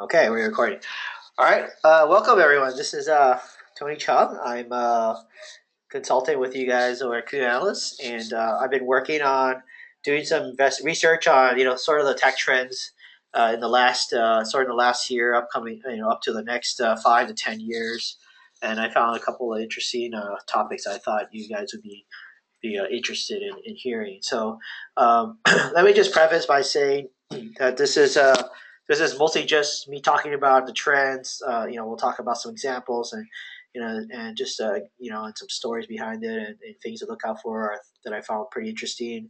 Okay, we're recording. All right, welcome everyone. This is Tony Chung. I'm a consultant with you guys over at Q Analyst, and I've been working on doing some research on sort of the tech trends in the last sort of the last year, upcoming up to the next 5 to 10 years, and I found a couple of interesting topics I thought you guys would be interested in hearing. So let me just preface by saying that this is mostly just me talking about the trends. We'll talk about some examples and just and some stories behind it and things to look out for that I found pretty interesting.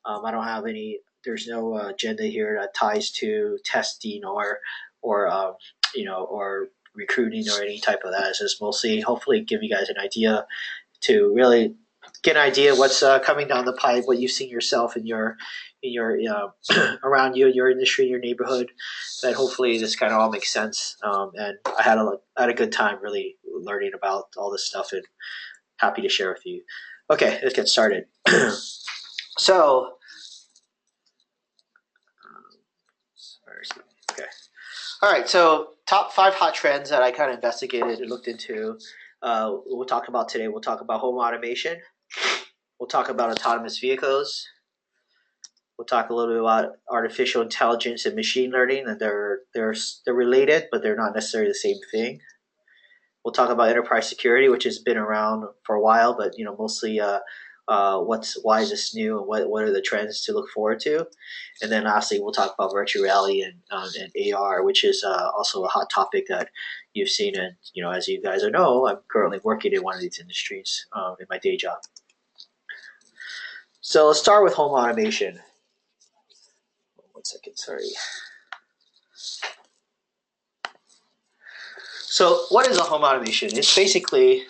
I don't have any. There's no agenda here that ties to testing or recruiting or any type of that. It's just mostly hopefully give you guys an idea to really get an idea of what's coming down the pipe, what you've seen yourself in your around you, your industry, your neighborhood. That hopefully this kind of all makes sense. And I had a good time really learning about all this stuff and happy to share with you. Okay, let's get started. So, okay, all right. So top 5 hot trends that I kind of investigated and looked into. We'll talk about today. We'll talk about home automation. We'll talk about autonomous vehicles. We'll talk a little bit about artificial intelligence and machine learning, and they're related, but they're not necessarily the same thing. We'll talk about enterprise security, which has been around for a while, but mostly why is this new and what are the trends to look forward to, and then lastly we'll talk about virtual reality and AR, which is also a hot topic that you've seen. And as you guys know, I'm currently working in one of these industries in my day job. So let's start with home automation. 1 second, sorry. So what is a home automation? It's basically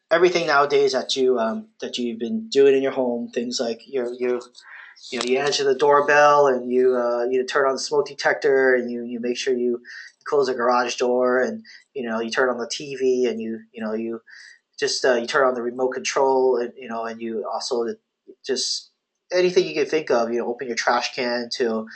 everything nowadays that you've been doing in your home. Things like you answer the doorbell and you turn on the smoke detector and you make sure you close the garage door, and you turn on the TV, and you just you turn on the remote control, and you also just anything you can think of. Open your trash can to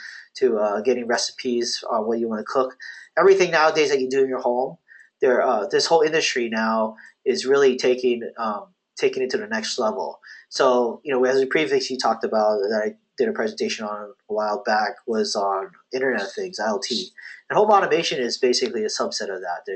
getting recipes on what you want to cook. Everything nowadays that you do in your home, this whole industry now is really taking it to the next level. So as we previously talked about, that I did a presentation on a while back, was on Internet of Things, IoT, and home automation is basically a subset of that.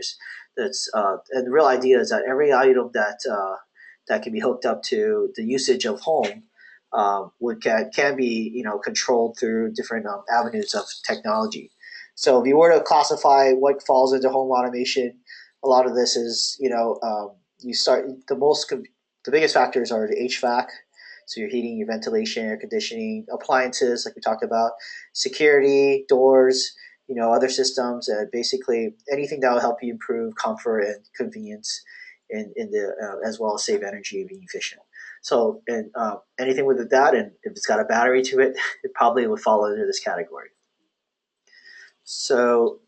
And the real idea is that every item that can be hooked up to the usage of home can be controlled through different avenues of technology. So if you were to classify what falls into home automation, a lot of this is you start the biggest factors are the HVAC, so your heating, your ventilation, air conditioning, appliances like we talked about, security, doors, other systems, and basically anything that will help you improve comfort and convenience in the as well as save energy and be efficient. So, and anything with that, and if it's got a battery to it, it probably would fall under this category. So,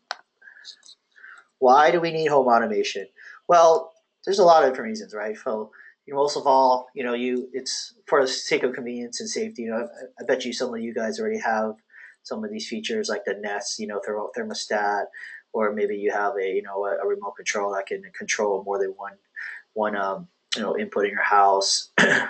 why do we need home automation? Well, there's a lot of different reasons, right? So, most of all, it's for the sake of convenience and safety. I bet you some of you guys already have some of these features like the Nest, thermostat, or maybe you have a remote control that can control more than one input in your house,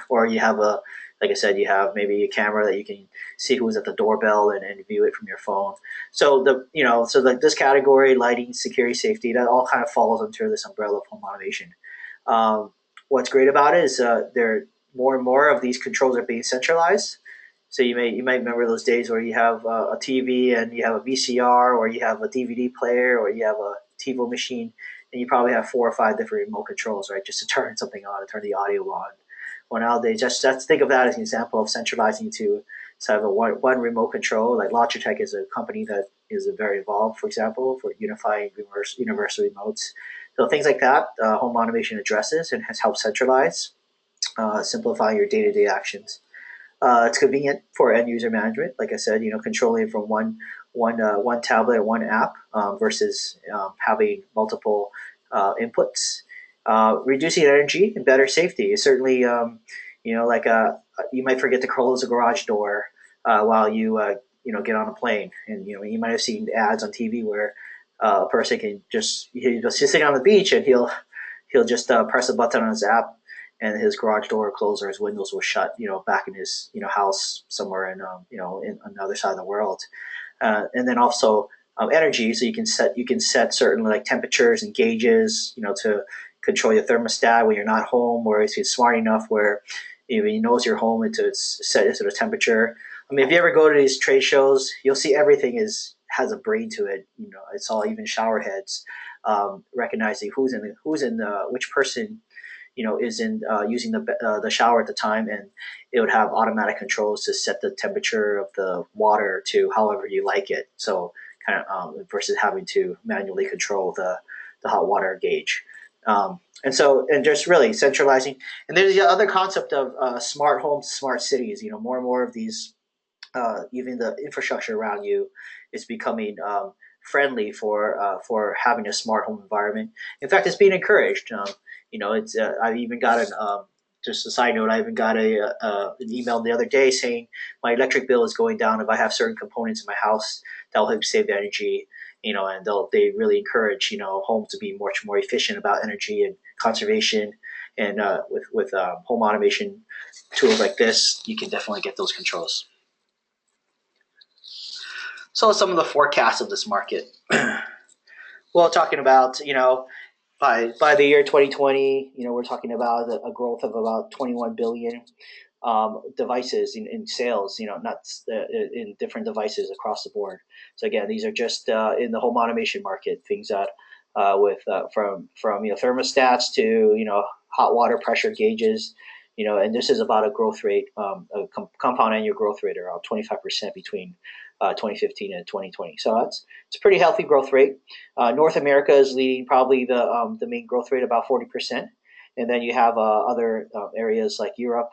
or you have like I said, you have maybe a camera that you can see who's at the doorbell and view it from your phone. So this category, lighting, security, safety, that all kind of falls under this umbrella of home automation. What's great about it is there more and more of these controls are being centralized. So you might remember those days where you have a TV and you have a VCR, or you have a DVD player, or you have a TiVo machine, and you probably have 4 or 5 different remote controls, right, just to turn something on, to turn the audio on. Well, nowadays, just think of that as an example of centralizing to have a one remote control. Like Logitech is a company that is very involved, for example, for unifying universal remotes. So things like that, home automation addresses and has helped centralize, simplify your day-to-day actions. It's convenient for end user management, like I said, controlling from one tablet or one app versus having multiple inputs. Reducing energy and better safety is certainly, you might forget to close the garage door while you get on a plane. And you might have seen ads on TV where a person can he's just sitting on the beach and he'll just press a button on his app and his garage door will close or his windows will shut. Back in his house somewhere in another side of the world. And then also energy. So you can set certain like temperatures and gauges, to control your thermostat when you're not home, or if it's smart enough where he knows you're home and it's set into the temperature. I mean, if you ever go to these trade shows, you'll see everything has a brain to it. It's all even shower heads, recognizing which person is in using the shower at the time, and it would have automatic controls to set the temperature of the water to however you like it. So kind of versus having to manually control the hot water gauge. And just really centralizing. And there's the other concept of smart homes, smart cities. More and more of these, even the infrastructure around you, is becoming friendly for having a smart home environment. In fact, it's being encouraged. It's I've even got just a side note. I even got an email the other day saying my electric bill is going down if I have certain components in my house that will help save energy. And they really encourage homes to be much more efficient about energy and conservation. And with home automation tools like this, you can definitely get those controls. So some of the forecasts of this market. Well, talking about by the year 2020, we're talking about a growth of about 21 billion devices in sales. Not in different devices across the board. So again, these are just in the home automation market, things that from thermostats to hot water pressure gauges. And this is about a growth rate, compound annual growth rate around 25% between 2015 and 2020. So it's a pretty healthy growth rate. North America is leading probably the main growth rate, about 40%, and then you have other areas like Europe,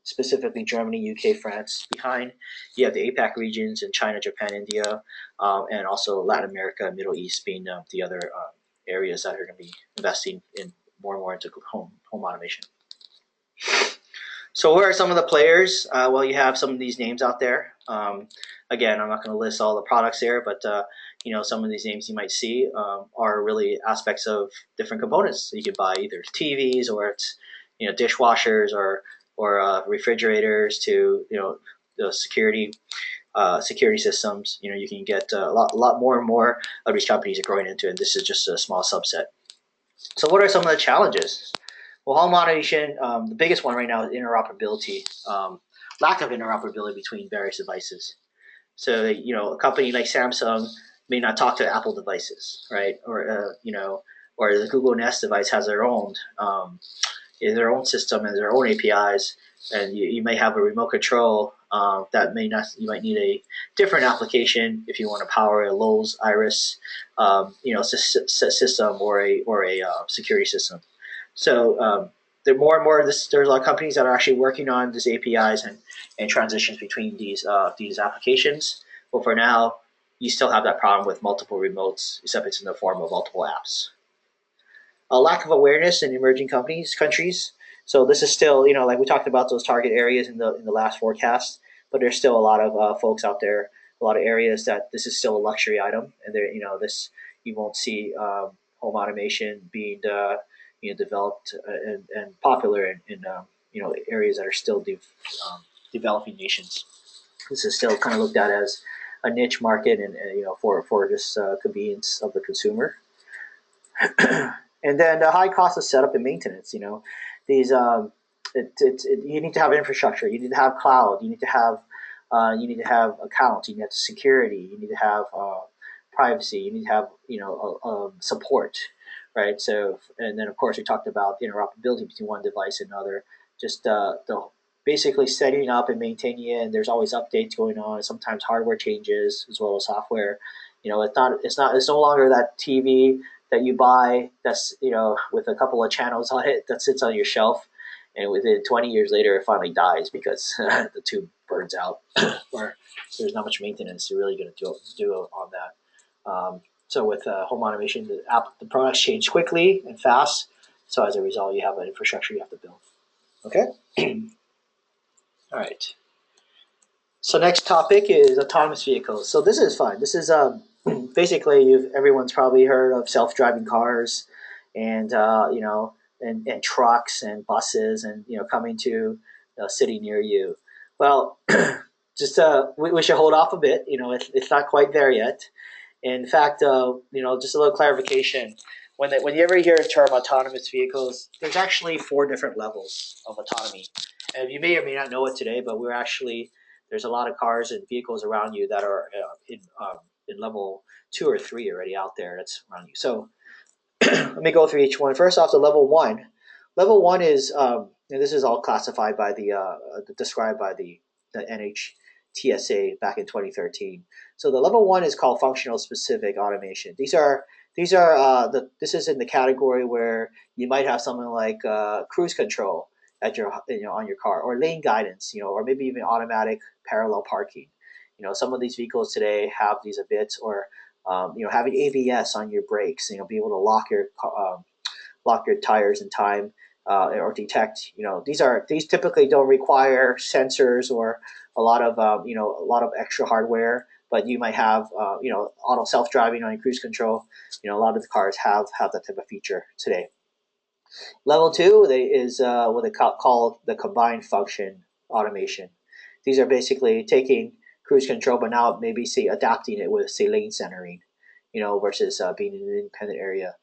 specifically Germany, UK, France behind. You have the APAC regions in China, Japan, India, and also Latin America, Middle East being the other areas that are going to be investing in more and more into home automation. So who are some of the players? Well, you have some of these names out there. Again, I'm not going to list all the products here, but some of these names you might see are really aspects of different components. So you could buy either TVs or it's dishwashers or refrigerators to the security systems. You can get a lot more and more of these companies are growing into, and this is just a small subset. So what are some of the challenges? Well, home automation, the biggest one right now is interoperability, lack of interoperability between various devices. So, a company like Samsung may not talk to Apple devices, right? Or, or the Google Nest device has their own system and their own APIs. And you may have a remote control that you might need a different application if you want to power a Lowe's Iris, system or a security system. So there more and more. There's a lot of companies that are actually working on these APIs and transitions between these applications. But for now, you still have that problem with multiple remotes, except it's in the form of multiple apps. A lack of awareness in emerging countries. So this is still, like we talked about those target areas in the last forecast, but there's still a lot of folks out there, a lot of areas that this is still a luxury item, and there, this you won't see home automation being developed and popular in areas that are still developing nations. This is still kind of looked at as a niche market, and for just convenience of the consumer. And then the high cost of setup and maintenance. These you need to have infrastructure. You need to have cloud. You need to have accounts. You need to have security. You need to have privacy. You need to have support, right? So, and then of course we talked about interoperability between one device and another. Just the basically setting up and maintaining it. And there's always updates going on. Sometimes hardware changes as well as software. It's no longer that TV that you buy that's with a couple of channels on it that sits on your shelf, and within 20 years later it finally dies because the tube burns out or there's not much maintenance you're really going to do on that. So with home automation, the products change quickly and fast, so as a result you have an infrastructure you have to build. Okay. All right. So next topic is autonomous vehicles. So this is fun. This is basically everyone's probably heard of self-driving cars, and and trucks and buses, and coming to a city near you. Well, just we should hold off a bit. It's not quite there yet. In fact, just a little clarification. When you ever hear the term autonomous vehicles, there's actually four different levels of autonomy. And you may or may not know it today, but there's a lot of cars and vehicles around you that are in level 2 or 3 already out there that's around you. So let me go through each one. First off, the level one. Level one is, and this is all classified by described by the NHTSA back in 2013. So the level one is called functional specific automation. This is in the category where you might have something like cruise control at your on your car, or lane guidance, or maybe even automatic parallel parking. Some of these vehicles today have these a bit, or having ABS on your brakes, be able to lock your tires in time, or detect. These typically don't require sensors or a lot of extra hardware, but you might have auto self driving on your cruise control. A lot of the cars have that type of feature today. Level two is what they call the combined function automation. These are basically taking cruise control, but now maybe say adapting it with say lane centering, versus being in an independent area.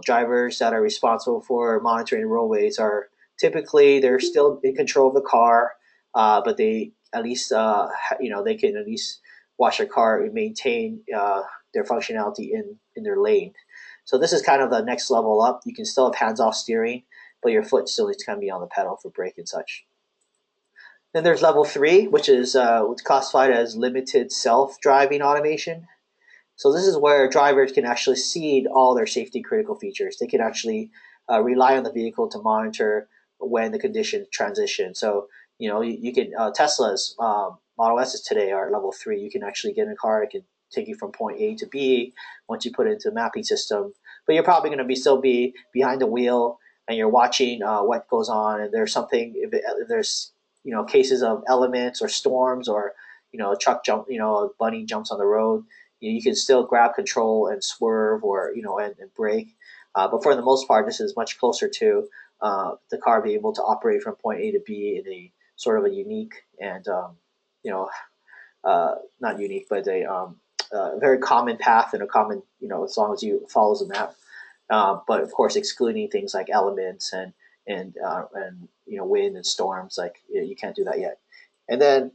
Drivers that are responsible for monitoring roadways are typically they're still in control of the car, but they at least they can at least wash their car and maintain their functionality in their lane. So this is kind of the next level up. You can still have hands-off steering, but your foot still needs to kind of be on the pedal for brake and such. Then there's level three, which is what's classified as limited self-driving automation. So this is where drivers can actually see all their safety critical features. They can actually rely on the vehicle to monitor when the conditions transition. So you can Tesla's Model S's today are at level three. You can actually get in a car. It can take you from point A to B once you put it into a mapping system. But you're probably going to still be behind the wheel, and you're watching what goes on. And there's something if there's cases of elements or storms, or a truck a bunny jumps on the road, you can still grab control and swerve, or and brake. But for the most part, this is much closer to the car being able to operate from point A to B in a sort of a unique and you know not unique, but a very common path, and a common as long as you follows the map. But of course, excluding things like elements and wind and storms, like you can't do that yet. And then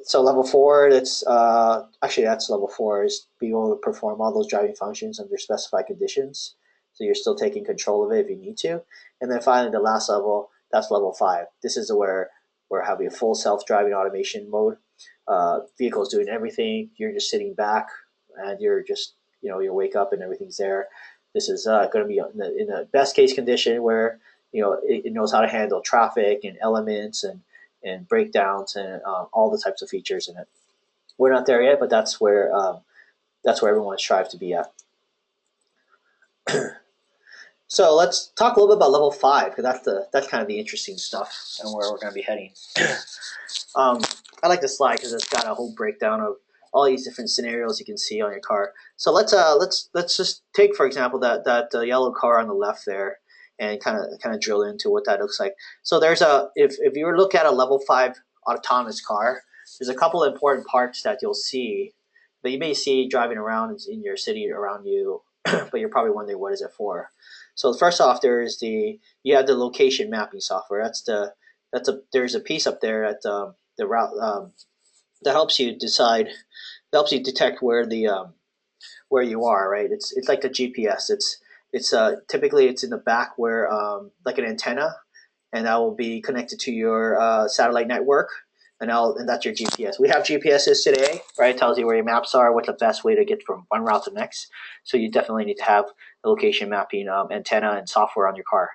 so level four, that's level four, is being able to perform all those driving functions under specified conditions. So you're still taking control of it if you need to. And then finally, the last level, that's level five. This is where we're having a full self-driving automation mode. Vehicles doing everything. You're just sitting back, and you're just you wake up and everything's there. This is going to be in the best case condition where it knows how to handle traffic and elements and breakdowns and all the types of features in it. We're not there yet, but that's where everyone strives to be at. So let's talk a little bit about level five, because that's kind of the interesting stuff and where we're going to be heading. um, I like this slide because it's got a whole breakdown of all these different scenarios you can see on your car. So let's just take for example that yellow car on the left there, and kind of drill into what that looks like. So there's if you were to look at a level five autonomous car, there's a couple of important parts that you'll see that you may see driving around in your city around you, but you're probably wondering what is it for. So first off, you have the location mapping software. There's a piece up there at the route that helps you detect where you are. Right, it's like the GPS. It's typically it's in the back where like an antenna, and that will be connected to your satellite network, and that's your GPS. We have GPSs today, right? It tells you where your maps are, what's the best way to get from one route to the next. So you definitely need to have the location mapping antenna and software on your car.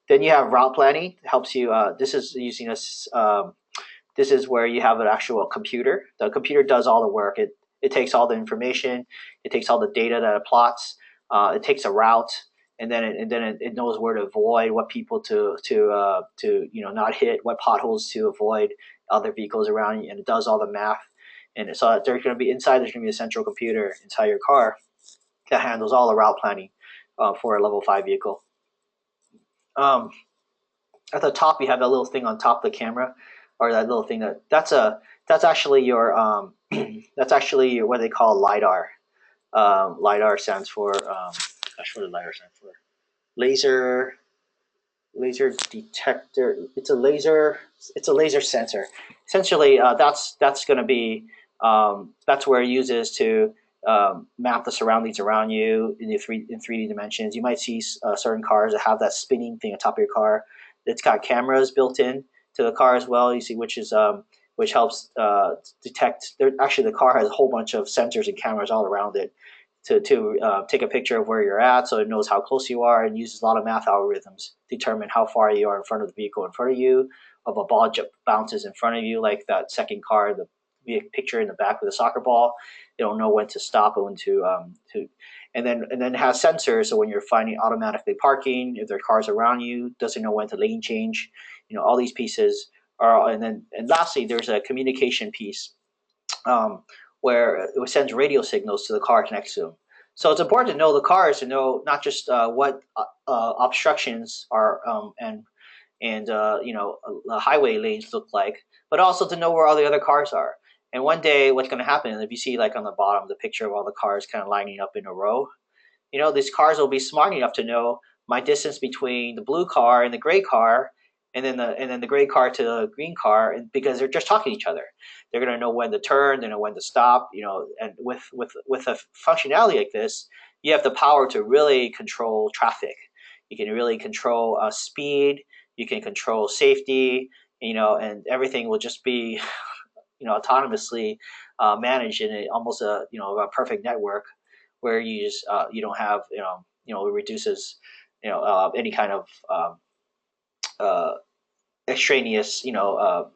Then you have route planning. It helps you. This is using this is where you have an actual computer. The computer does all the work. It takes all the information. It takes all the data that it plots. It takes a route, and then it knows where to avoid, what people to not hit, what potholes to avoid, other vehicles around you, and it does all the math. And so there's going to be inside. There's going to be a central computer inside your car that handles all the route planning for a level 5 vehicle. Um, at the top, you have that little thing on top of the camera, or that little thing that's actually your that's actually what they call lidar. Lidar stands for gosh, what does lidar stand for? Laser detector. It's a laser sensor. Essentially, that's going to be that's where it uses to map the surroundings around you in 3D dimensions. You might see certain cars that have that spinning thing on top of your car. It's got cameras built in to the car as well. You see, which helps detect. Actually, the car has a whole bunch of sensors and cameras all around it to take a picture of where you're at, so it knows how close you are, and uses a lot of math algorithms to determine how far you are in front of the vehicle in front of you. If a ball bounces in front of you, like that second car, the picture in the back with a soccer ball, it'll know when to stop and when to and then it has sensors, so when you're finding automatically parking, if there are cars around you, doesn't know when to lane change. All these pieces are, and lastly, there's a communication piece um, where it sends radio signals to the cars next to them. So it's important to know the cars, to know not just what obstructions are and the highway lanes look like, but also to know where all the other cars are. And one day, what's going to happen if you see like on the bottom the picture of all the cars kind of lining up in a row? These cars will be smart enough to know my distance between the blue car and the gray car, and then the gray car to the green car, and because they're just talking to each other, they're going to know when to turn, they know when to stop. And with a functionality like this, you have the power to really control traffic. You can really control speed. You can control safety. And everything will just be autonomously managed in almost a perfect network where you don't have it reduces any kind of uh, extraneous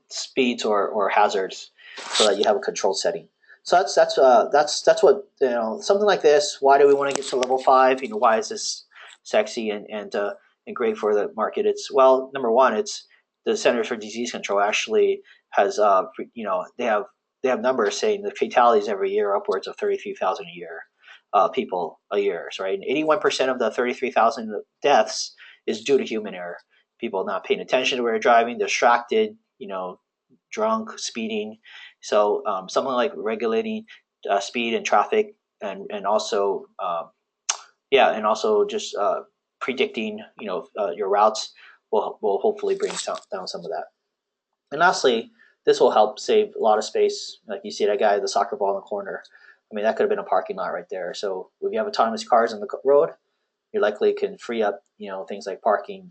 speeds or hazards, so that you have a control setting. So that's what something like this. Why do we want to get to level 5? Why is this sexy and great for the market? It's, well, number one, it's the Centers for Disease Control actually has they have numbers saying the fatalities every year are upwards of 33,000 a year, people a year, right? And 81% of the 33,000 deaths is due to human error. People not paying attention to where they're driving, distracted, drunk, speeding. So something like regulating speed and traffic, and also and also just predicting your routes will hopefully bring down some of that. And lastly, this will help save a lot of space. Like you see that guy with the soccer ball in the corner. I mean, that could have been a parking lot right there. So if you have autonomous cars on the road, you likely can free up things like parking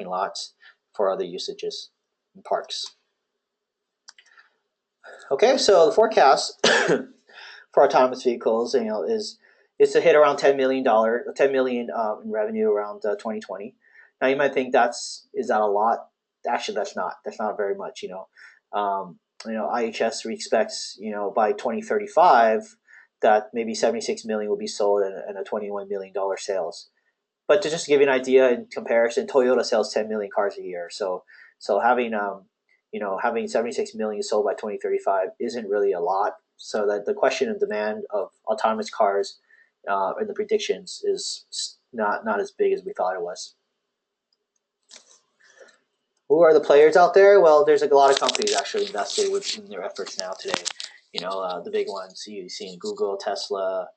lots for other usages in parks. Okay, so the forecast for autonomous vehicles, is to hit around $10 million, 10 million in revenue around 2020. Now you might think is that a lot? Actually, that's not very much. IHS expects by 2035 that maybe 76 million will be sold and a $21 million sales. But to just give you an idea, in comparison, Toyota sells 10 million cars a year. So having 76 million sold by 2035 isn't really a lot. So that the question of demand of autonomous cars and the predictions is not as big as we thought it was. Who are the players out there? Well, there's a lot of companies actually invested in their efforts now today. The big ones you've seen: Google, Tesla,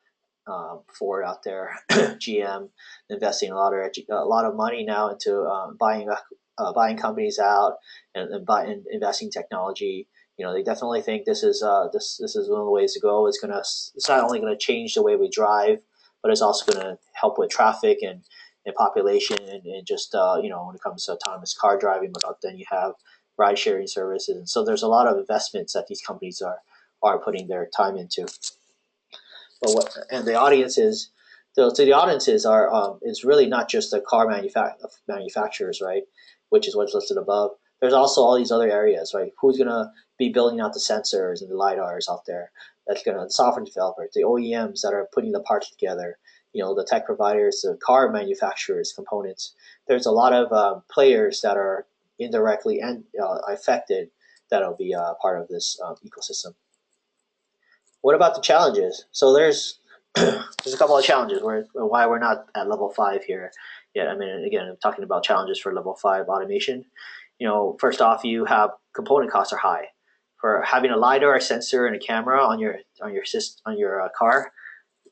Ford out there, GM, investing a lot of money now into buying companies out and investing technology. They definitely think this is one of the ways to go. It's not only gonna change the way we drive, but it's also gonna help with traffic and population and just when it comes to autonomous car driving. But then you have ride sharing services, and so there's a lot of investments that these companies are putting their time into. And the audiences, the audiences are is really not just the car manufacturers, right? Which is what's listed above. There's also all these other areas, right? Who's gonna be building out the sensors and the lidars out there? The software developers, the OEMs that are putting the parts together. The tech providers, the car manufacturers, components. There's a lot of players that are indirectly and affected that'll be part of this ecosystem. What about the challenges? So there's there's a couple of challenges why we're not at level 5 here yet. I mean, again, I'm talking about challenges for level 5 automation. First off, you have component costs are high. For having a lidar, a sensor, and a camera on your car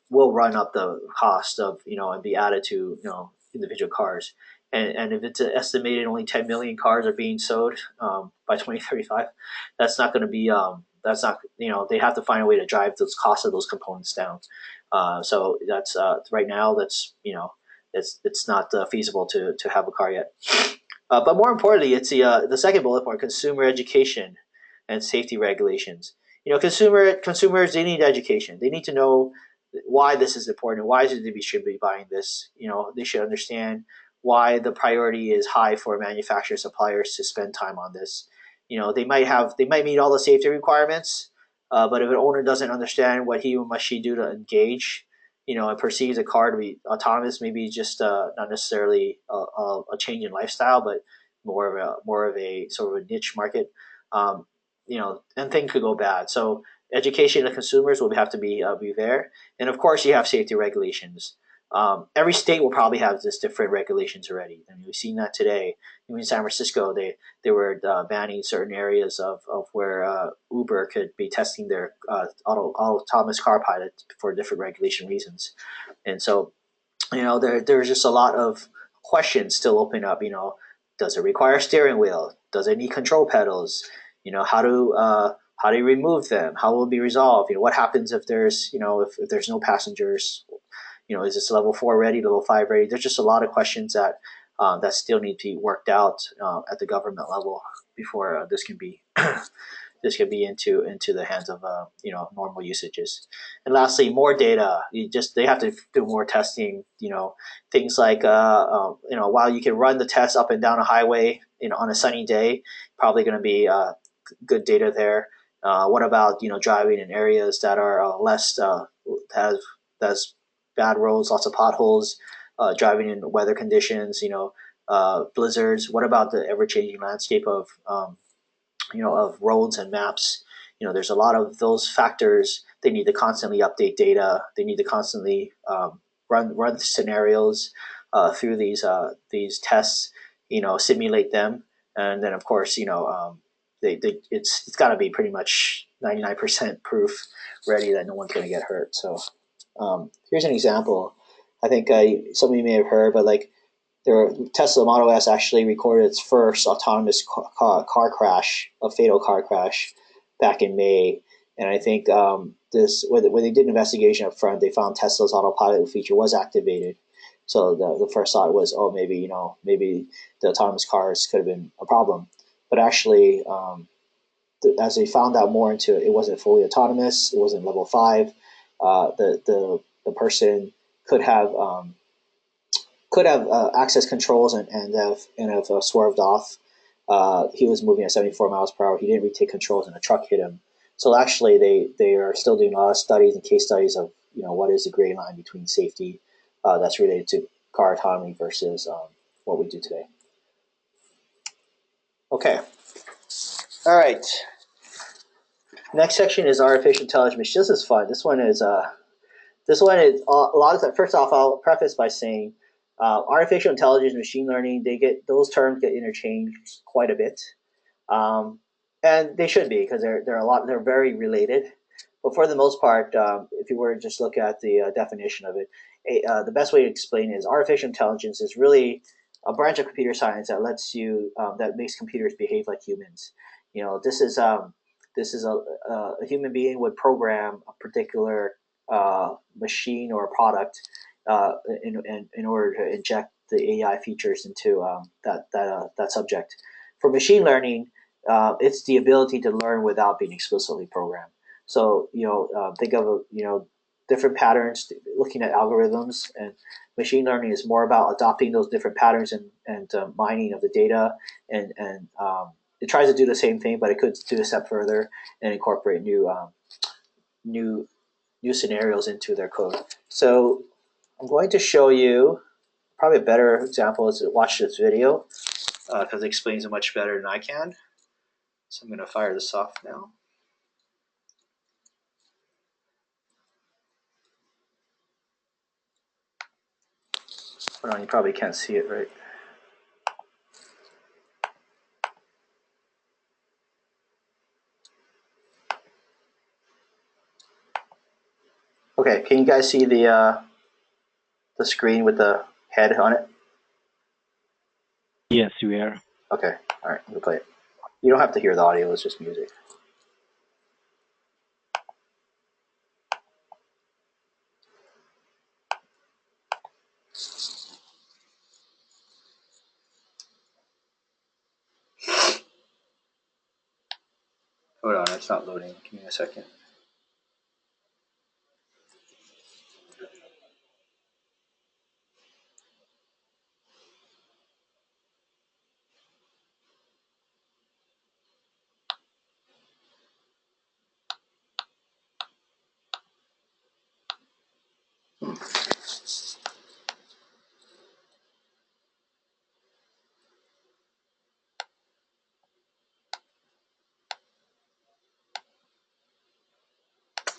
will run up the cost of and be added to individual cars. And if it's estimated only 10 million cars are being sold by 2035, that's not going to be that's not they have to find a way to drive those costs of those components down. So that's right now it's not feasible to have a car yet. But more importantly, it's the second bullet point: consumer education and safety regulations. Consumers, they need education. They need to know why this is important. Why should be buying this? They should understand why the priority is high for manufacturer suppliers to spend time on this. They might meet all the safety requirements, but if an owner doesn't understand what he or must she do to engage, and perceives a car to be autonomous, maybe just not necessarily a change in lifestyle, but more of a sort of a niche market, and things could go bad. So education of consumers will have to be there, and of course you have safety regulations. Every state will probably have this different regulations already. I mean, we've seen that today. Even in San Francisco, they were banning certain areas of where Uber could be testing their autonomous car pilot for different regulation reasons. And so, there's just a lot of questions still open up. Does it require a steering wheel? Does it need control pedals? How do you remove them? How will it be resolved? What happens if there's if there's no passengers? Is this level 4 ready, level 5 ready? There's just a lot of questions that still need to be worked out at the government level before this can be this can be into the hands of normal usages. And lastly, more data. They have to do more testing. Things like while you can run the test up and down a highway on a sunny day, probably going to be good data there. What about driving in areas that are less has bad roads, lots of potholes, driving in weather conditions, blizzards. What about the ever-changing landscape of of roads and maps? There's a lot of those factors. They need to constantly update data. They need to constantly run scenarios through these tests. Simulate them, and then of course it's got to be pretty much 99% proof ready that no one's going to get hurt. So here's an example. I think some of you may have heard, but Tesla Model S actually recorded its first autonomous car crash, a fatal car crash, back in May. And I think when they did an investigation up front, they found Tesla's autopilot feature was activated. So the first thought was, oh, maybe the autonomous cars could have been a problem. But actually, as they found out more into it, it wasn't fully autonomous. It wasn't level 5. The person could have access controls and have swerved off. He was moving at 74 miles per hour. He didn't retake controls, and a truck hit him. So actually, they are still doing a lot of studies and case studies of what is the gray line between safety that's related to car autonomy versus what we do today. Okay. All right. Next section is artificial intelligence. This is fun. This one is a lot of times. First off, I'll preface by saying artificial intelligence, machine learning, those terms get interchanged quite a bit, and they should be because they're very related. But for the most part, if you were to just look at the definition of it, the best way to explain it is artificial intelligence is really a branch of computer science that that makes computers behave like humans. This is a human being would program a particular machine or a product in order to inject the AI features into that subject. For machine learning, it's the ability to learn without being explicitly programmed. So think of different patterns, looking at algorithms, and machine learning is more about adopting those different patterns and mining of the data, and it tries to do the same thing, but it could do a step further and incorporate new scenarios into their code. So I'm going to show you probably a better example is to watch this video because it explains it much better than I can. So I'm going to fire this off now. Hold on, you probably can't see it, right? Okay, can you guys see the screen with the head on it? Yes, we are. Okay, all right, we'll play it. You don't have to hear the audio; it's just music. Hold on, it's not loading. Give me a second.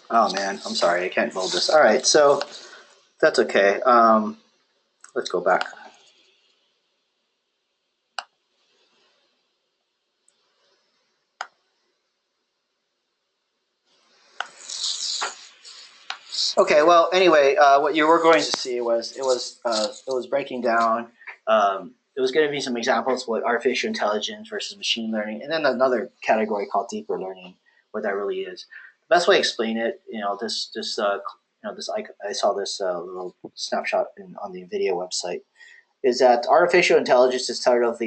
Oh man, I'm sorry, I can't load this. All right, so that's okay. Let's go back. Okay, well, anyway, what you were going to see was it was breaking down. It was going to be some examples of what artificial intelligence versus machine learning, and then another category called deeper learning, what that really is. The best way to explain it, this I saw this little snapshot on the video website, is that artificial intelligence is sort of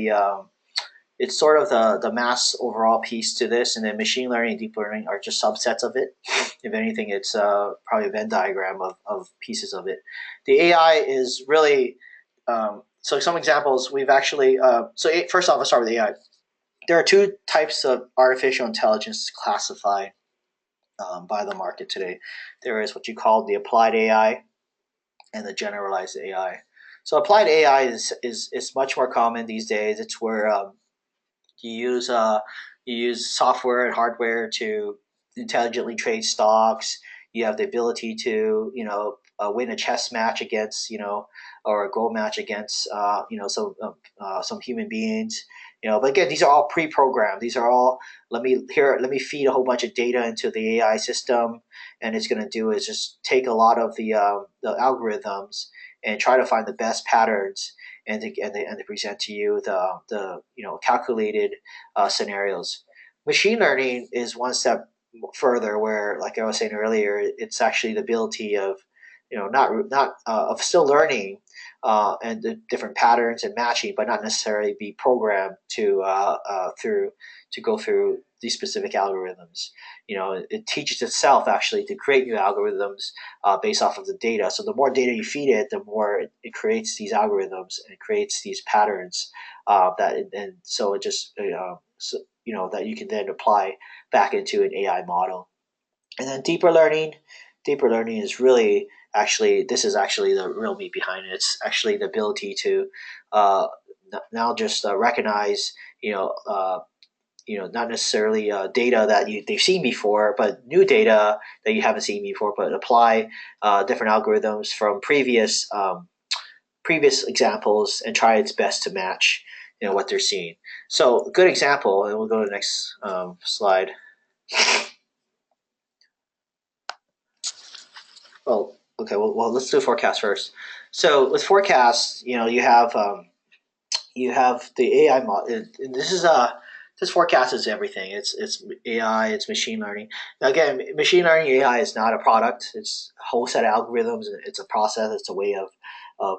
it's sort of the mass overall piece to this, and then machine learning and deep learning are just subsets of it. If anything, it's probably a Venn diagram of pieces of it. The AI is really so some examples we've actually first off, let's start with AI. There are two types of artificial intelligence classified by the market today. There is what you call the applied AI and the generalized AI. So applied AI is much more common these days. It's where you use you use software and hardware to intelligently trade stocks. You have the ability to win a chess match against or a go match against some human beings. But again, these are all pre-programmed. These are all let me feed a whole bunch of data into the AI system, and it's going to do is just take a lot of the algorithms and try to find the best patterns and to present to you the calculated scenarios. Machine learning is one step further, where, like I was saying earlier, it's actually the ability of not of still learning and the different patterns and matching, but not necessarily be programmed to go through these specific algorithms. It teaches itself actually to create new algorithms based off of the data. So the more data you feed it, the more it creates these algorithms and it creates these patterns and so it just that you can then apply back into an AI model. And then deeper learning is really actually this is actually the real meat behind it. It's actually the ability to uh, now just recognize not necessarily data that they've seen before, but new data that you haven't seen before, but apply different algorithms from previous examples and try its best to match what they're seeing. So a good example, and we'll go to the next slide. Well, okay, well, let's do forecast first. So with forecasts, you have the AI model. This forecast is everything. It's AI. It's machine learning. Now again, machine learning AI is not a product. It's a whole set of algorithms. It's a process. It's a way of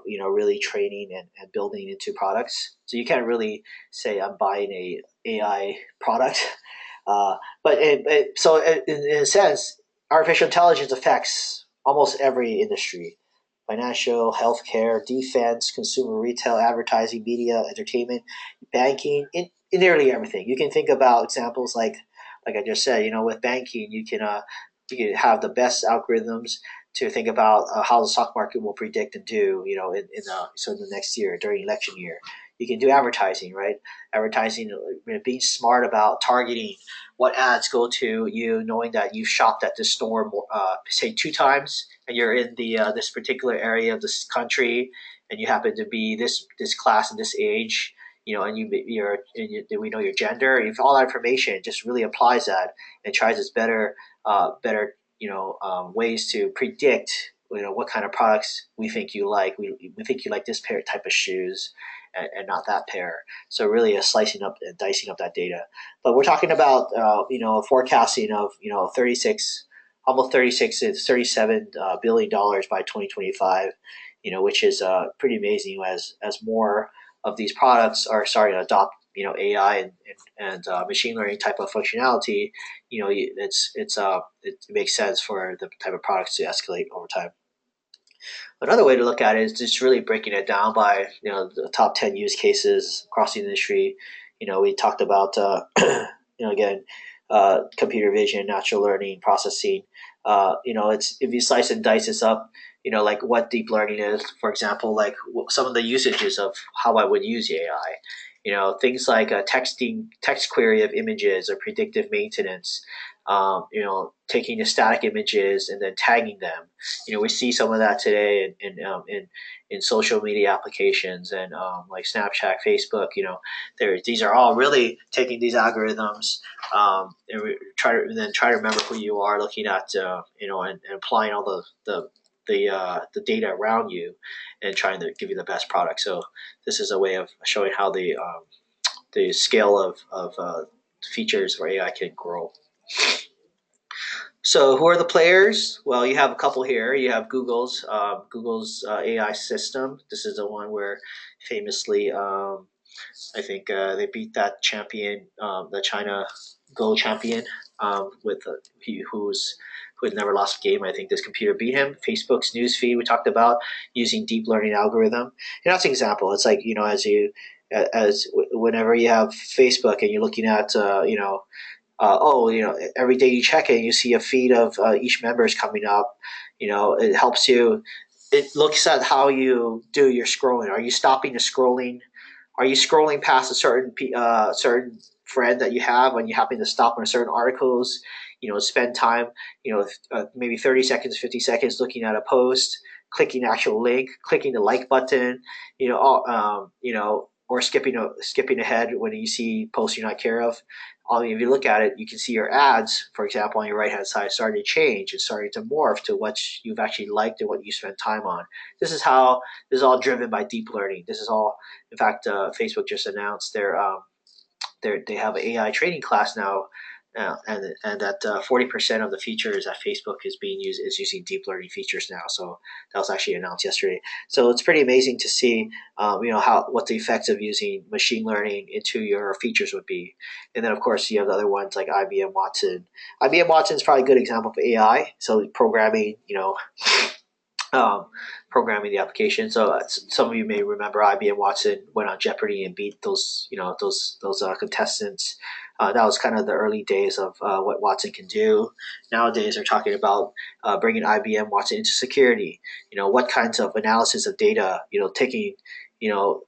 really training and building into products. So you can't really say I'm buying a AI product. In a sense, artificial intelligence affects almost every industry: financial, healthcare, defense, consumer retail, advertising, media, entertainment, banking, in nearly everything. You can think about examples like I just said. With banking, you can have the best algorithms to think about how the stock market will predict and do. In the next year during election year, you can do advertising, right? Advertising, being smart about targeting what ads go to you, knowing that you've shopped at this store more, say 2 times, and you're in the this particular area of this country, and you happen to be this class and this age, and we know your gender. If all that information just really applies that and tries its better ways to predict what kind of products we think you like. We think you like this type of shoes, and not that pair. So really, a slicing up and dicing up that data. But we're talking about a forecasting of 36, almost 36 to 37 $1 billion by 2025. Which is pretty amazing as more of these products are starting to adopt AI and machine learning type of functionality. It makes sense for the type of products to escalate over time. Another way to look at it is just really breaking it down by the top 10 use cases across the industry. We talked about again, computer vision, natural learning, processing. It's if you slice and dice this up, like what deep learning is, for example, like some of the usages of how I would use AI. Things like a text query of images or predictive maintenance. Taking the static images and then tagging them. We see some of that today in social media applications and like Snapchat, Facebook. These are all really taking these algorithms and try to remember who you are, looking at and applying all the data around you and trying to give you the best product. So this is a way of showing how the scale of features for AI can grow. So who are the players? Well, you have a couple here. You have Google's AI system. This is the one where famously, I think they beat that champion, the China Go champion, with who had never lost a game. I think this computer beat him. Facebook's newsfeed we talked about using deep learning algorithm. And that's an example. It's like as whenever you have Facebook and you're looking at every day you check it, you see a feed of each member is coming up. It helps you. It looks at how you do your scrolling. Are you stopping the scrolling? Are you scrolling past a certain friend that you have when you happen to stop on certain articles? Spend time, maybe 30 seconds, 50 seconds looking at a post, clicking the actual link, clicking the like button, or skipping ahead when you see posts you not care of. If you look at it, you can see your ads, for example, on your right hand side starting to change. It's starting to morph to what you've actually liked and what you spent time on. This is all driven by deep learning. This is all, in fact, Facebook just announced they have an AI training class now, and that 40% of the features that Facebook is using deep learning features now. So that was actually announced yesterday. So it's pretty amazing to see, what the effects of using machine learning into your features would be. And then of course you have the other ones like IBM Watson. IBM Watson is probably a good example of AI. So programming the application. So some of you may remember IBM Watson went on Jeopardy and beat those contestants. That was kind of the early days of what Watson can do. Nowadays, they're talking about bringing IBM Watson into security. What kinds of analysis of data, taking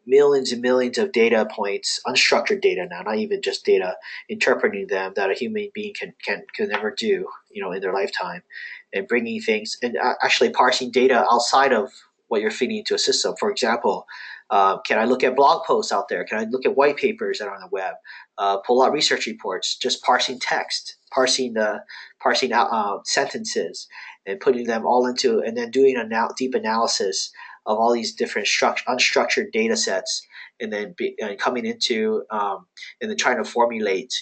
millions and millions of data points, unstructured data now, not even just data, interpreting them that a human being can never do, in their lifetime, and bringing things and actually parsing data outside of what you're feeding into a system. For example, can I look at blog posts out there? Can I look at white papers that are on the web? Pull out research reports, just parsing text, parsing out sentences, and putting them all into, and then doing a deep analysis of all these different unstructured data sets, and then coming into and then trying to formulate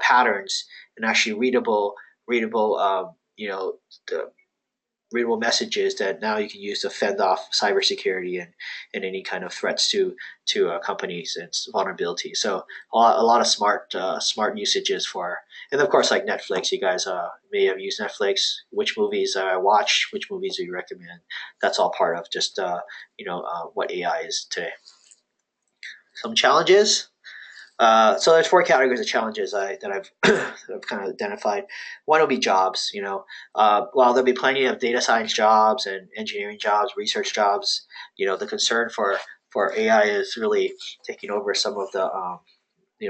patterns and actually readable the readable messages that now you can use to fend off cybersecurity and any kind of threats to companies and vulnerability. So a lot of smart usages for, and of course like Netflix. You guys may have used Netflix. Which movies watch? Which movies do you recommend? That's all part of just what AI is today. Some challenges. So there's 4 categories of challenges that I've kind of identified. One will be jobs. While there'll be plenty of data science jobs and engineering jobs, research jobs, the concern for for AI is really taking over some of the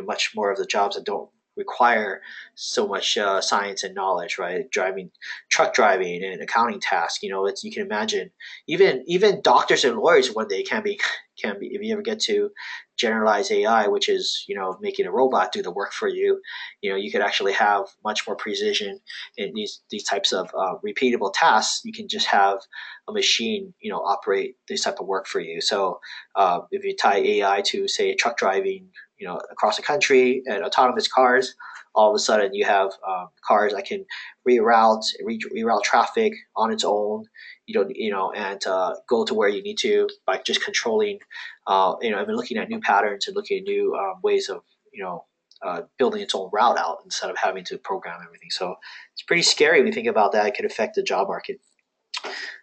much more of the jobs that don't require so much science and knowledge, right? Truck driving, and accounting tasks. It's you can imagine even doctors and lawyers one day can be if you ever get to generalize AI, which is making a robot do the work for you. You could actually have much more precision in these types of repeatable tasks. You can just have a machine operate this type of work for you. So if you tie AI to say truck driving across the country and autonomous cars, all of a sudden you have cars that can reroute traffic on its own, and go to where you need to by just controlling. I've been looking at new patterns and looking at new ways of building its own route out instead of having to program everything. So it's pretty scary when you think about that. It could affect the job market.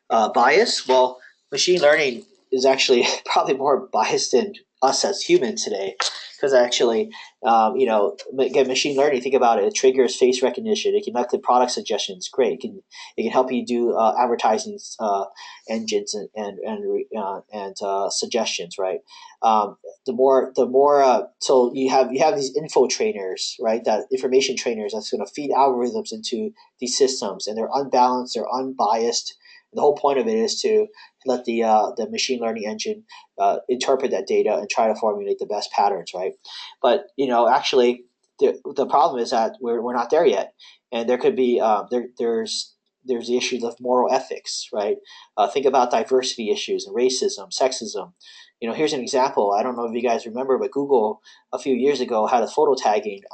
Bias? Well, machine learning is actually probably more biased than us as humans today, because actually, again, machine learning. Think about it. It triggers face recognition. It can look at product suggestions. Great. It can help you do advertising engines and suggestions. Right. So you have these info trainers, right? That information trainers that's going to feed algorithms into these systems, and they're unbalanced. They're unbiased. The whole point of it is to let the machine learning engine interpret that data and try to formulate the best patterns, right? But actually, the problem is that we're not there yet, and there could be there's the issues of moral ethics, right? Think about diversity issues and racism, sexism. Here's an example. I don't know if you guys remember, but Google a few years ago had a photo tagging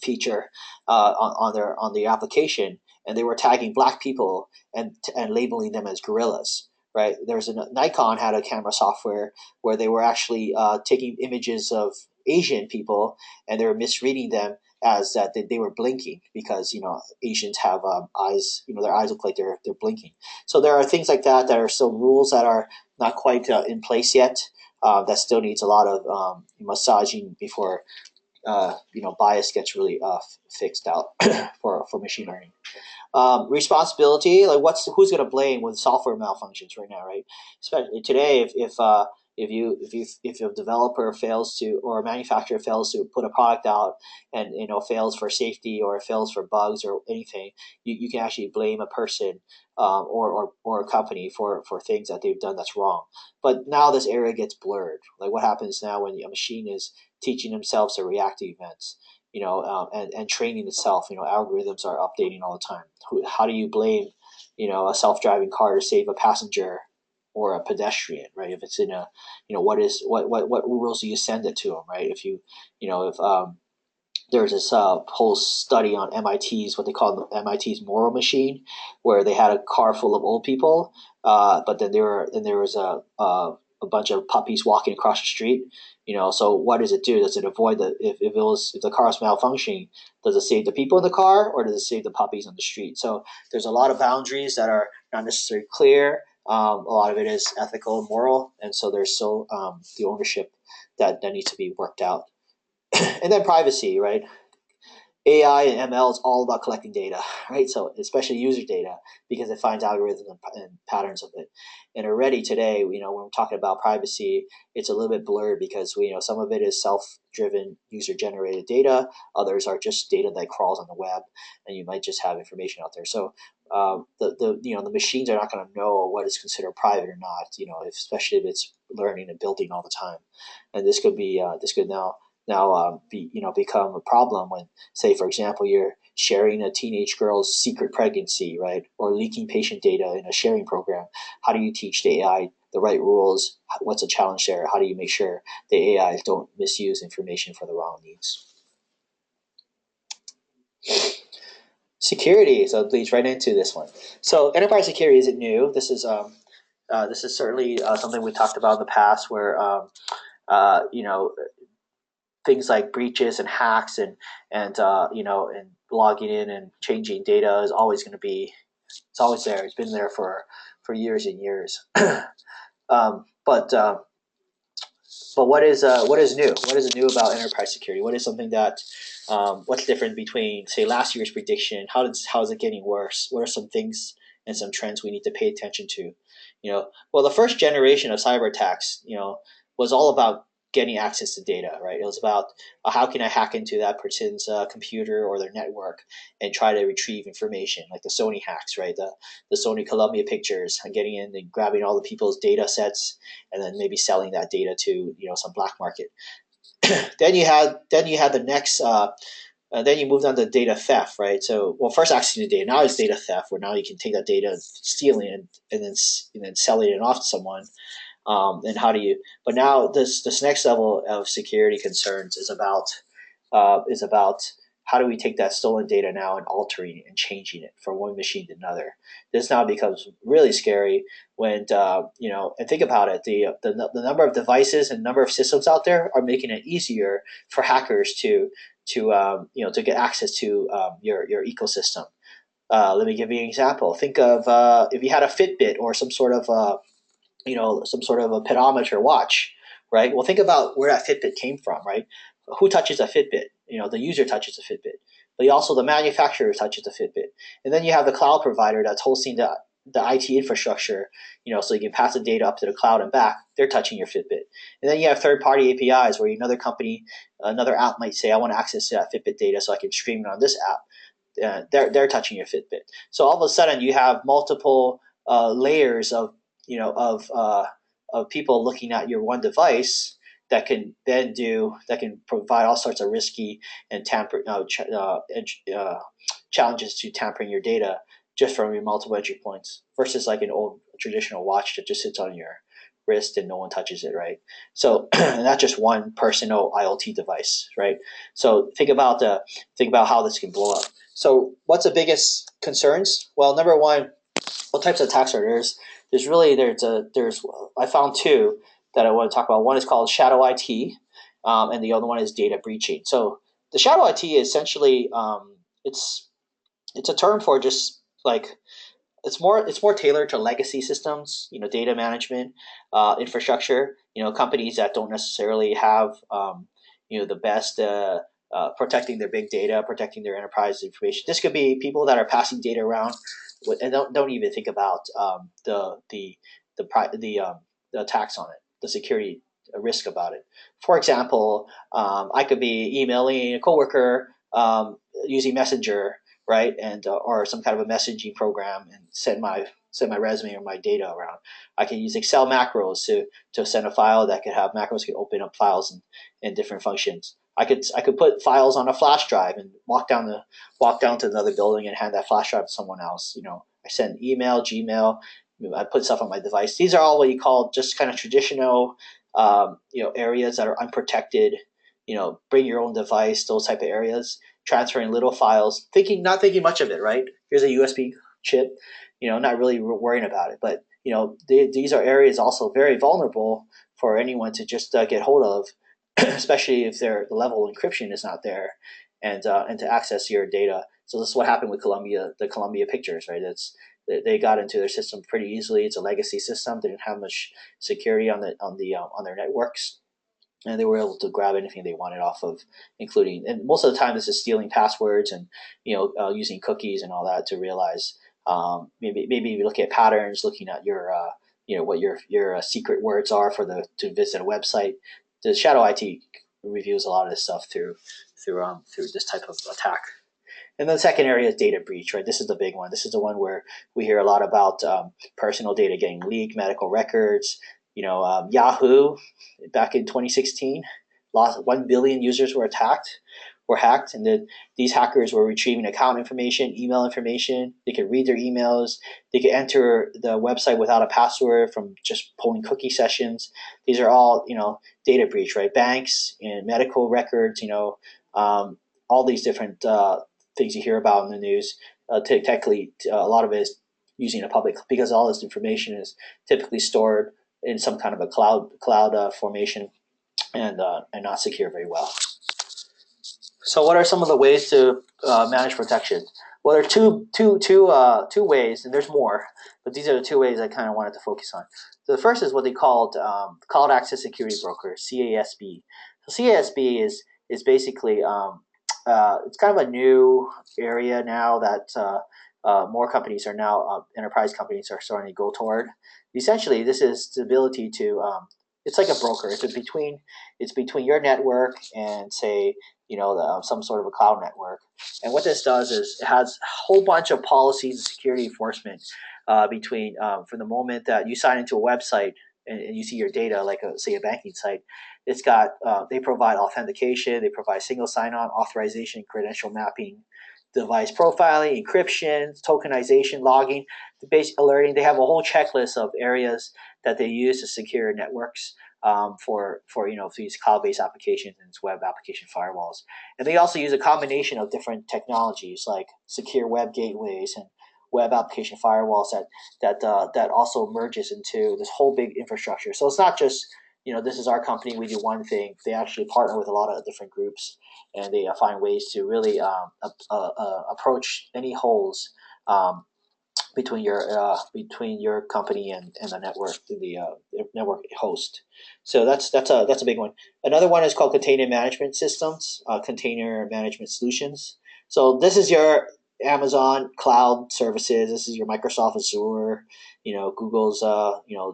feature on the application, and they were tagging black people and labeling them as gorillas. Right? There's Nikon had a camera software where they were actually taking images of Asian people, and they were misreading them as that they were blinking, because Asians have eyes. Their eyes look like they're blinking. So there are things like that are still rules that are not quite in place yet. That still needs a lot of massaging before bias gets really fixed out for machine learning. Responsibility, like who's going to blame with software malfunctions right now, right? Especially today, if a developer fails to, or a manufacturer fails to put a product out, and fails for safety or fails for bugs or anything, you can actually blame a person or a company for things that they've done that's wrong. But now this area gets blurred. Like what happens now when a machine is teaching themselves to react to events? And training itself. Algorithms are updating all the time. How do you blame, a self-driving car to save a passenger or a pedestrian, right? If it's in a, what rules do you send it to them, right? If there's this whole study on MIT's, what they call the MIT's moral machine, where they had a car full of old people, but then there was a bunch of puppies walking across the street. So what does it do? Does it avoid if the car is malfunctioning? Does it save the people in the car, or does it save the puppies on the street? So there's a lot of boundaries that are not necessarily clear. A lot of it is ethical and moral, and so there's still the ownership that needs to be worked out. And then privacy, right? AI and ML is all about collecting data, right? So especially user data, because it finds algorithms and patterns of it. And already today, when we're talking about privacy, it's a little bit blurred, because some of it is self-driven, user-generated data. Others are just data that crawls on the web, and you might just have information out there. So the machines are not going to know what is considered private or not. Especially if it's learning and building all the time. And this could become a problem when, say, for example, you're sharing a teenage girl's secret pregnancy, right? Or leaking patient data in a sharing program. How do you teach the AI the right rules? What's a challenge there? How do you make sure the AIs don't misuse information for the wrong needs? Security, so it leads right into this one. So enterprise security isn't new. This is certainly something we talked about in the past, where things like breaches and hacks and logging in and changing data is always going to be, it's always there. It's been there for years and years. But what is new? What is new about enterprise security? What is something that what's different between, say, last year's prediction? How is it getting worse? What are some things and some trends we need to pay attention to. Well, the first generation of cyber attacks, was all about getting access to data, right? It was about how can I hack into that person's computer or their network and try to retrieve information, like the Sony hacks, right? The Sony Columbia pictures, and getting in and grabbing all the people's data sets, and then maybe selling that data to some black market. then you had the next. Then you moved on to data theft, right? So, well, first accessing the data. Now it's data theft, where now you can take that data, steal it, and then selling it off to someone. And how do you? But now this next level of security concerns is about how do we take that stolen data now and altering it and changing it from one machine to another. This now becomes really scary when and think about it. The number of devices and number of systems out there are making it easier for hackers to get access to your ecosystem. Let me give you an example. Think of if you had a Fitbit or some sort of a pedometer watch, right? Well, think about where that Fitbit came from, right? Who touches a Fitbit? The user touches a Fitbit, but also the manufacturer touches the Fitbit, and then you have the cloud provider that's hosting the IT infrastructure, so you can pass the data up to the cloud and back. They're touching your Fitbit, and then you have third-party APIs where another company, another app might say, "I want access to that Fitbit data so I can stream it on this app." They're touching your Fitbit. So all of a sudden, you have multiple layers of people looking at your one device that can provide all sorts of risky and challenges to tampering your data just from your multiple entry points versus like an old traditional watch that just sits on your wrist and no one touches it, right? So and that's just one personal IoT device, right? So think about how this can blow up. So what's the biggest concerns? Well, number one, what types of attacks are there? There's I found two that I want to talk about. One is called shadow IT, and the other one is data breaching. So the shadow IT is essentially it's a term for just like it's more tailored to legacy systems, data management, infrastructure. Companies that don't necessarily have the best protecting their big data, protecting their enterprise information. This could be people that are passing data around and don't even think about the attacks on it, the security risk about it. For example, I could be emailing a coworker using Messenger, right, and or some kind of a messaging program, and send my resume or my data around. I can use Excel macros to send a file that could have macros can open up files and different functions. I could put files on a flash drive and walk down to another building and hand that flash drive to someone else. I send email, Gmail. I put stuff on my device. These are all what you call just kind of traditional, areas that are unprotected. Bring your own device. Those type of areas. Transferring little files, not thinking much of it. Right? Here's a USB chip. Not really worrying about it. But these are areas also very vulnerable for anyone to just get hold of, especially if the level of encryption is not there, and to access your data. So this is what happened with the Columbia pictures, right? They got into their system pretty easily. It's a legacy system. They didn't have much security on their networks, and they were able to grab anything they wanted off of, including, and most of the time this is stealing passwords and using cookies and all that to realize, maybe look at patterns, looking at your what your secret words are to visit a website. The shadow IT reviews a lot of this stuff through this type of attack. And then the second area is data breach, right? This is the big one. This is the one where we hear a lot about personal data getting leaked, medical records. Yahoo, back in 2016, lost 1 billion users were hacked, and then these hackers were retrieving account information, email information. They could read their emails. They could enter the website without a password from just pulling cookie sessions. These are all data breach, right? Banks and medical records, all these different things you hear about in the news. Technically, a lot of it is using a public, because all this information is typically stored in some kind of a cloud formation, and not secure very well. So, what are some of the ways to manage protection? Well, there are two ways, and there's more, but these are the two ways I kind of wanted to focus on. So the first is what they called Cloud Access Security Broker, CASB. So CASB is basically it's kind of a new area now that more companies are now enterprise companies are starting to go toward. Essentially, this is the ability to it's like a broker. It's between your network and say some sort of a cloud network. And what this does is it has a whole bunch of policies and security enforcement between from the moment that you sign into a website and you see your data, like say a banking site. It's got they provide authentication, they provide single sign-on, authorization, credential mapping, device profiling, encryption, tokenization, logging, the basic alerting. They have a whole checklist of areas that they use to secure networks for these cloud-based applications and web application firewalls. And they also use a combination of different technologies like secure web gateways and web application firewalls that also merges into this whole big infrastructure. So it's not just this is our company, we do one thing. They actually partner with a lot of different groups, and they find ways to really approach any holes between your company and the network, the network host. So that's a big one. Another one is called container management systems, container management solutions. So this is your Amazon cloud services. This is your Microsoft Azure, Google's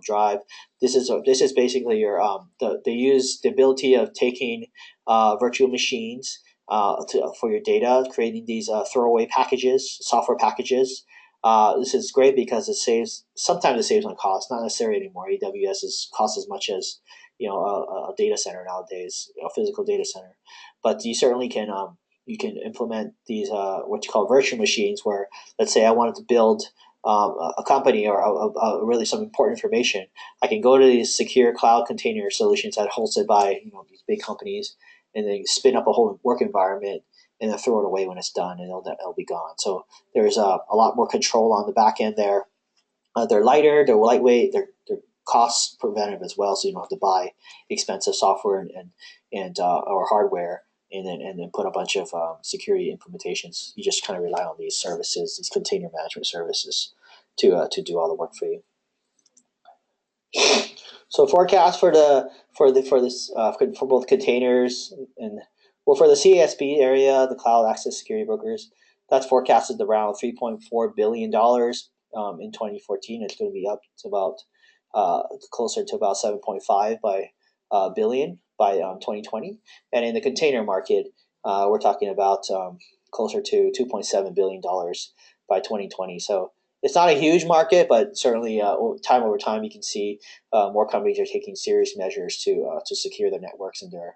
Drive. This is basically your they use the ability of taking virtual machines for your data, creating these throwaway packages, software packages. This is great because sometimes it saves on cost, not necessarily anymore. AWS is cost as much as a data center nowadays, a physical data center. But you can implement these what you call virtual machines, where let's say I wanted to build a company or really some important information. I can go to these secure cloud container solutions that are hosted by these big companies, and then spin up a whole work environment and then throw it away when it's done, and it'll be gone. So there's a lot more control on the back end there. They're lighter, they're lightweight, they're cost preventive as well, so you don't have to buy expensive software and or hardware and then put a bunch of security implementations. You just kind of rely on these services, these container management services, to do all the work for you. So forecast for both containers and for the CASB area, the Cloud Access Security Brokers, that's forecasted around $3.4 billion in 2014. It's going to be up to about closer to about 7.5 billion by 2020. And in the container market, we're talking about closer to $2.7 billion by 2020. So it's not a huge market, but certainly time over time, you can see more companies are taking serious measures to secure their networks and their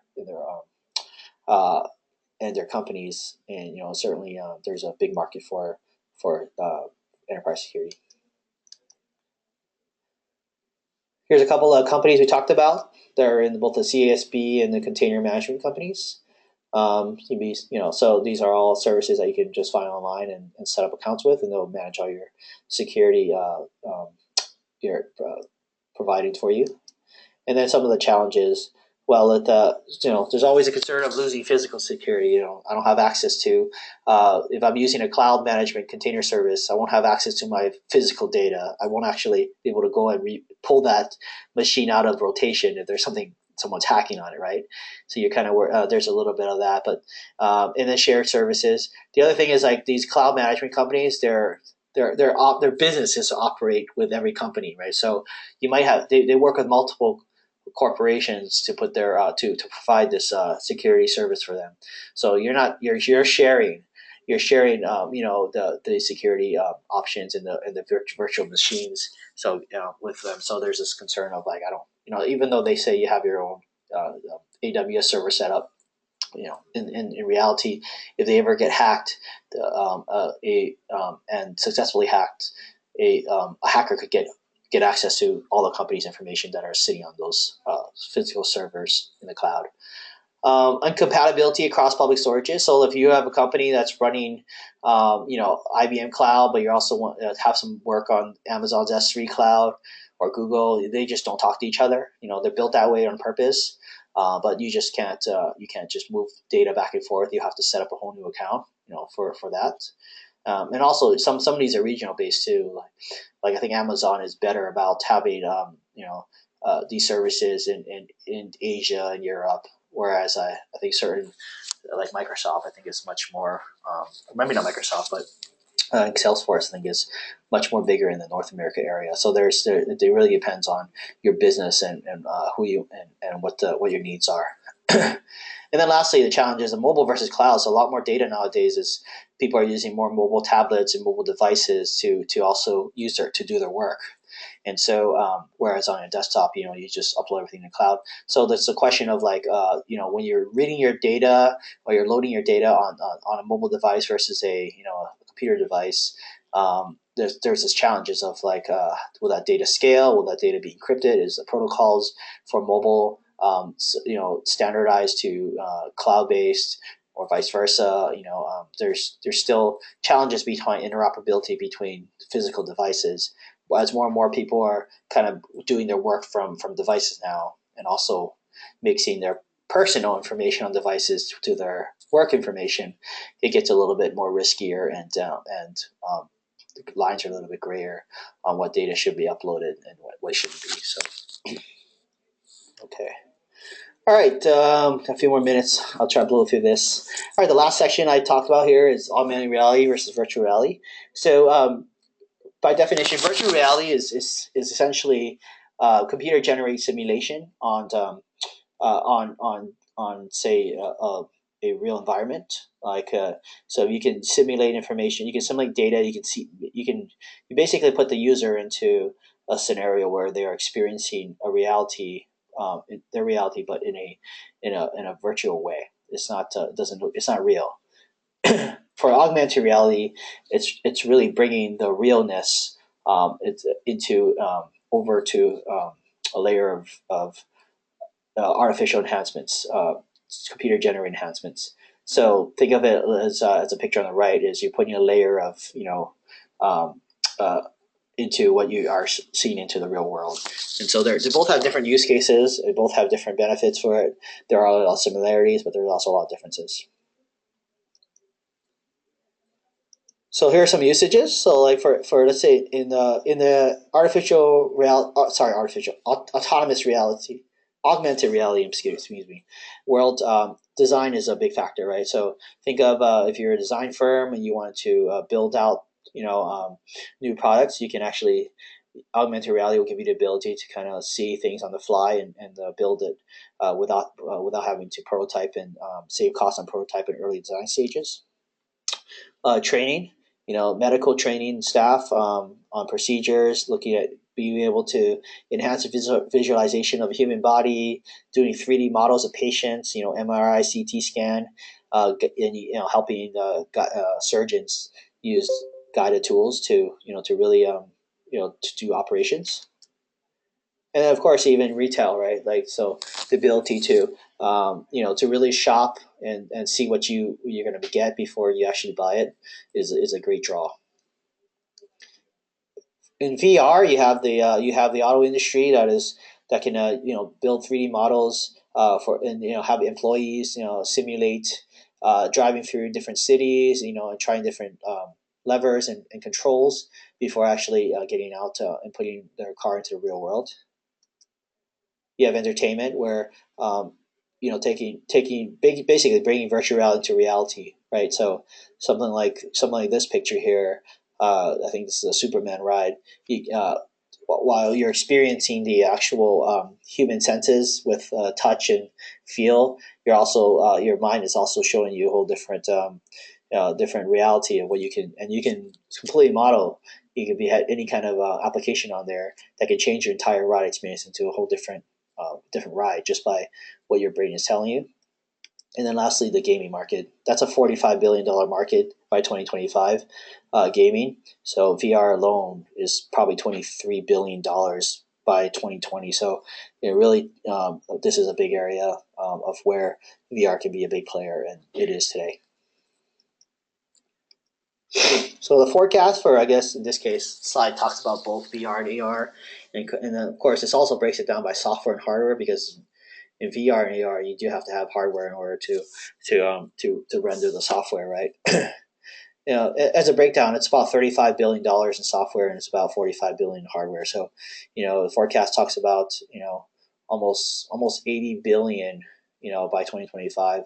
companies. And certainly there's a big market for enterprise security. Here's a couple of companies we talked about. They're in both the CASB and the container management companies. So these are all services that you can just find online and set up accounts with, and they'll manage all your security providing for you. And then some of the challenges. Well, there's always a concern of losing physical security. I don't have access to. If I'm using a cloud management container service, I won't have access to my physical data. I won't actually be able to go and pull that machine out of rotation if there's someone's hacking on it, right? So you kind of there's a little bit of that, but and then shared services. The other thing is like these cloud management companies, their business is to operate with every company, right? So you might have they work with multiple corporations to put their to provide this security service for them. So you're sharing the security options in the virtual machines. So with them, so there's this concern of like I don't even though they say you have your own AWS server set up, in reality, if they ever get hacked, and successfully hacked, a hacker could get access to all the company's information that are sitting on those physical servers in the cloud. Incompatibility across public storages. So if you have a company that's running, IBM Cloud, but you also want to have some work on Amazon's S3 Cloud or Google, they just don't talk to each other. They're built that way on purpose. But you just can't just move data back and forth. You have to set up a whole new account, for that. And also some of these are regional based too. Like I think Amazon is better about having these services in Asia and Europe, whereas I think certain like Microsoft I think is much more maybe not Microsoft, but Salesforce, I think, is much more bigger in the North America area. So it really depends on your business and who you and what your needs are. And then lastly, the challenge is the mobile versus cloud. So a lot more data nowadays is people are using more mobile tablets and mobile devices to also use to do their work. And so, whereas on a desktop, you just upload everything to the cloud. So there's a question of like, when you're reading your data or you're loading your data on a mobile device versus a computer device. There's this challenges of like, will that data scale? Will that data be encrypted? Is the protocols for mobile, standardized to cloud based? Or vice versa. There's still challenges between interoperability between physical devices as more and more people are kind of doing their work from devices now, and also mixing their personal information on devices to their work information, it gets a little bit more riskier, and the lines are a little bit grayer on what data should be uploaded and what shouldn't be. So, okay. All right, a few more minutes. I'll try to blow through this. All right, the last section I talked about here is augmented reality versus virtual reality. So, by definition, virtual reality is essentially computer generated simulation on say a real environment. Like so, you can simulate information, you can simulate data, you basically put the user into a scenario where they are experiencing a reality, their reality, but in a virtual way. It's not doesn't it's not real. For augmented reality, it's really bringing the realness into over to a layer of artificial enhancements, computer generated enhancements. So think of it as a picture on the right is you're putting a layer of um, uh, into what you are seeing into the real world. And so they both have different use cases. They both have different benefits for it. There are a lot of similarities, but there's also a lot of differences. So here are some usages. So like for let's say in the autonomous reality, augmented reality, excuse me, world, design is a big factor, right? So think of if you're a design firm and you want to build out new products, you can actually augmented reality will give you the ability to kind of see things on the fly and build it without having to prototype and save costs on prototype in early design stages. Training, medical training staff on procedures, looking at being able to enhance the visualization of the human body, doing 3D models of patients, MRI, CT scan, and helping surgeons use guided tools to really to do operations. And then of course even retail, right? Like so, the ability to to really shop and see what you're going to get before you actually buy it is a great draw. In VR, you have the auto industry that can build 3D models for and have employees simulate driving through different cities, and trying different levers and controls before actually getting out and putting their car into the real world. You have entertainment where basically bringing virtual reality to reality, right? So something like this picture here. I think this is a Superman ride. While you're experiencing the actual human senses with touch and feel, your mind is also showing you a whole different reality of what you can completely model. You could be had any kind of application on there that can change your entire ride experience into a whole different ride just by what your brain is telling you. And then lastly, the gaming market. That's a $45 billion market by 2025, gaming. So VR alone is probably $23 billion by 2020. So really, this is a big area of where VR can be a big player, and it is today. So the forecast for, I guess, in this case, slide talks about both VR and AR, and then of course this also breaks it down by software and hardware because in VR and AR you do have to have hardware in order to render the software, right? As a breakdown, it's about $35 billion in software and it's about 45 billion in hardware. So, the forecast talks about almost 80 billion, by 2025,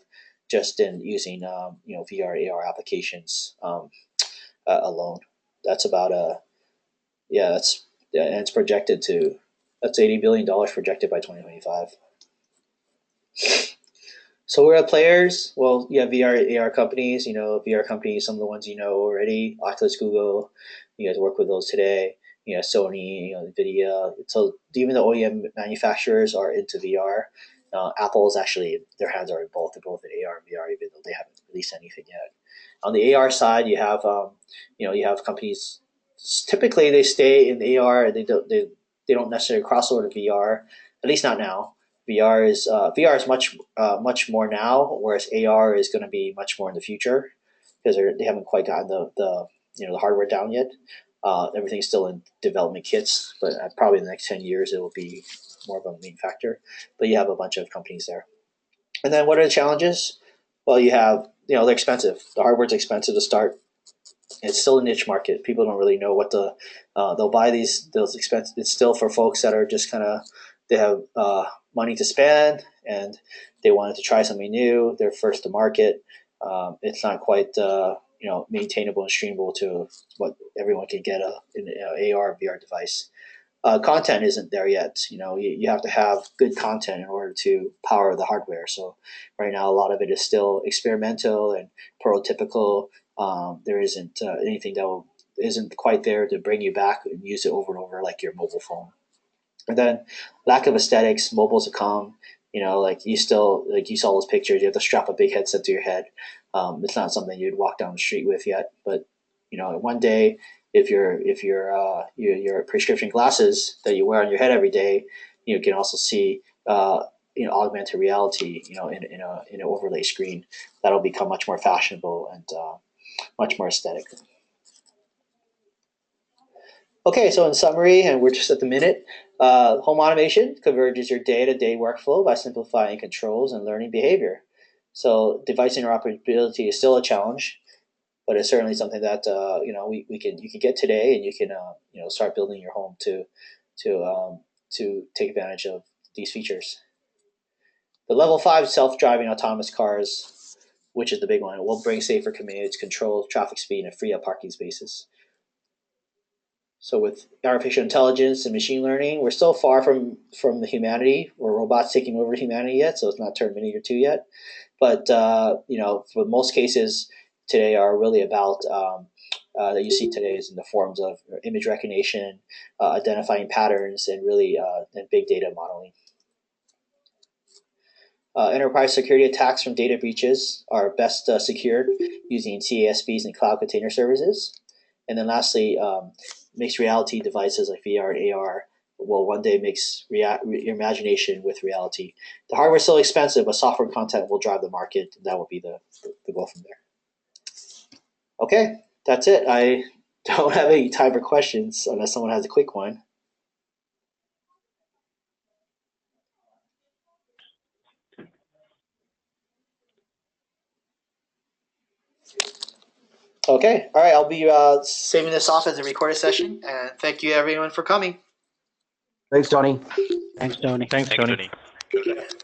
just in using VR AR applications. alone. That's about yeah, and it's projected to that's $80 billion projected by 2025. So who are the players? Well, you have VR AR companies. VR companies. Some of the ones you know already: Oculus, Google. You guys work with those today. Sony, Nvidia. So even the OEM manufacturers are into VR. Apple is actually their hands are in both. They're both in AR and VR, even though they haven't released anything yet. On the AR side, you have companies. Typically, they stay in AR. They don't necessarily cross over to VR. At least not now. VR is much more now, whereas AR is going to be much more in the future because they haven't quite gotten the hardware down yet. Everything's still in development kits, but probably in the next 10 years it will be more of a main factor. But you have a bunch of companies there. And then what are the challenges? Well, you have they're expensive. The hardware's expensive to start. It's still a niche market. People don't really know what they'll buy those expensive. It's still for folks that are just kind of they have money to spend and they wanted to try something new. They're first to market. It's not quite maintainable and streamable to what everyone can get in an AR VR device. Content isn't there yet. You have to have good content in order to power the hardware. So right now, a lot of it is still experimental and prototypical. There isn't anything isn't quite there to bring you back and use it over and over like your mobile phone. And then lack of aesthetics, mobiles have come. Like you saw those pictures. You have to strap a big headset to your head. It's not something you'd walk down the street with yet. But one day, if your prescription glasses that you wear on your head every day, you can also see augmented reality. In an overlay screen that'll become much more fashionable and much more aesthetic. Okay, so in summary, and we're just at the minute, home automation converges your day-to-day workflow by simplifying controls and learning behavior. So device interoperability is still a challenge, but it's certainly something that we can you can get today, and you can start building your home to take advantage of these features. The level 5 self-driving autonomous cars, which is the big one, will bring safer commutes, control traffic speed, and free up parking spaces. So with artificial intelligence and machine learning, we're still far from the humanity or robots taking over humanity yet. So it's not Terminator 2 yet. But for most cases today are really about that you see today is in the forms of image recognition, identifying patterns, and really and big data modeling. Enterprise security attacks from data breaches are best secured using CASBs and cloud container services. And then lastly, mixed reality devices like VR and AR will one day mix your imagination with reality. The hardware is still expensive, but software content will drive the market, and that will be the goal from there. Okay, that's it. I don't have any time for questions unless someone has a quick one. Okay, all right. I'll be saving this off as a recorded session, and thank you everyone for coming. Thanks, Tony. Thanks, Tony. Thanks, Tony.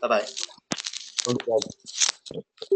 Bye bye. Okay.